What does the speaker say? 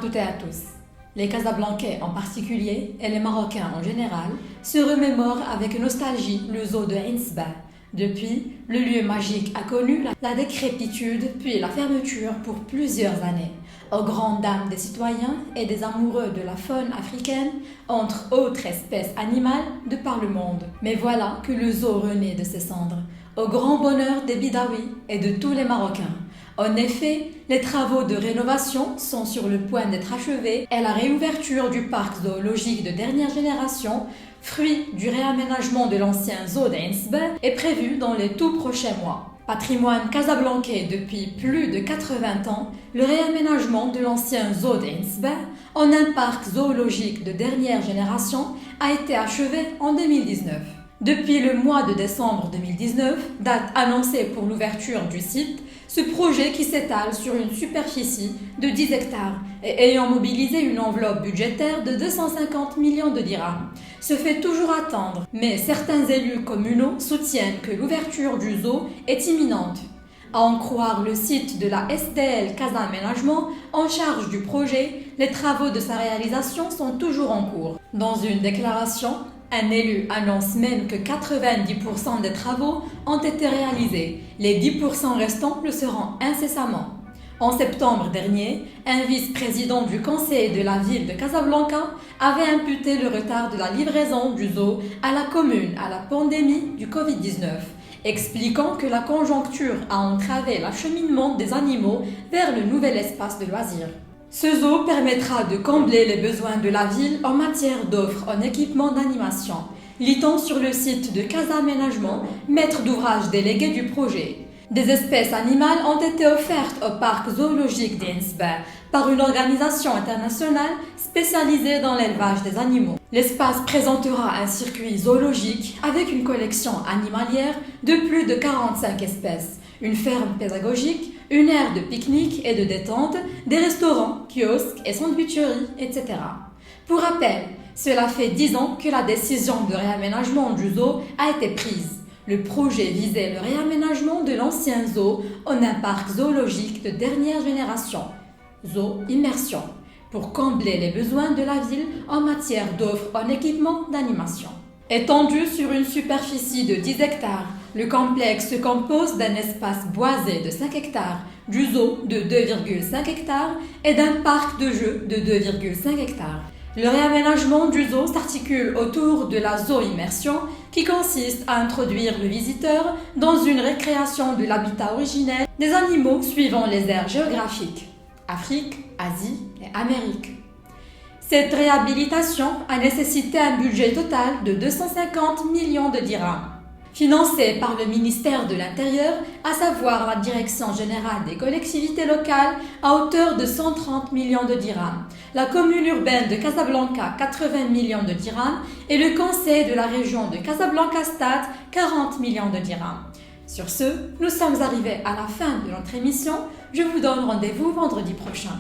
toutes et à tous. Les Casablancais en particulier et les Marocains en général se remémorent avec nostalgie le zoo de Ain Sebaa. Depuis, le lieu magique a connu la décrépitude puis la fermeture pour plusieurs années, aux grandes dames des citoyens et des amoureux de la faune africaine, entre autres espèces animales de par le monde. Mais voilà que le zoo renaît de ses cendres, au grand bonheur des Bidawis et de tous les Marocains. En effet, les travaux de rénovation sont sur le point d'être achevés et la réouverture du parc zoologique de dernière génération, fruit du réaménagement de l'ancien zoo d'Ain Sebaa, est prévue dans les tout prochains mois. Patrimoine casablancais depuis plus de 80 ans, le réaménagement de l'ancien zoo d'Ain Sebaa en un parc zoologique de dernière génération a été achevé en 2019. Depuis le mois de décembre 2019, date annoncée pour l'ouverture du site, ce projet qui s'étale sur une superficie de 10 hectares et ayant mobilisé une enveloppe budgétaire de 250 millions de dirhams se fait toujours attendre, mais certains élus communaux soutiennent que l'ouverture du zoo est imminente. À en croire le site de la SDL Casa Aménagement en charge du projet, les travaux de sa réalisation sont toujours en cours. Dans une déclaration, un élu annonce même que 90% des travaux ont été réalisés. Les 10% restants le seront incessamment. En septembre dernier, un vice-président du conseil de la ville de Casablanca avait imputé le retard de la livraison du zoo à la commune à la pandémie du Covid-19, expliquant que la conjoncture a entravé l'acheminement des animaux vers le nouvel espace de loisirs. Ce zoo permettra de combler les besoins de la ville en matière d'offres en équipement d'animation, lit-on sur le site de Casa Aménagement, maître d'ouvrage délégué du projet. Des espèces animales ont été offertes au parc zoologique d'Ain Sebaa par une organisation internationale spécialisée dans l'élevage des animaux. L'espace présentera un circuit zoologique avec une collection animalière de plus de 45 espèces, une ferme pédagogique, une aire de pique-nique et de détente, des restaurants, kiosques et sandwicheries, etc. Pour rappel, cela fait 10 ans que la décision de réaménagement du zoo a été prise. Le projet visait le réaménagement de l'ancien zoo en un parc zoologique de dernière génération, zoo immersion, pour combler les besoins de la ville en matière d'offres en équipement d'animation. Étendu sur une superficie de 10 hectares, le complexe se compose d'un espace boisé de 5 hectares, du zoo de 2,5 hectares et d'un parc de jeux de 2,5 hectares. Le réaménagement du zoo s'articule autour de la zoo-immersion qui consiste à introduire le visiteur dans une récréation de l'habitat originel des animaux suivant les aires géographiques, Afrique, Asie et Amérique. Cette réhabilitation a nécessité un budget total de 250 millions de dirhams. Financé par le ministère de l'Intérieur, à savoir la Direction générale des collectivités locales, à hauteur de 130 millions de dirhams, la commune urbaine de Casablanca 80 millions de dirhams et le conseil de la région de Casablanca-Stade 40 millions de dirhams. Sur ce, nous sommes arrivés à la fin de notre émission. Je vous donne rendez-vous vendredi prochain.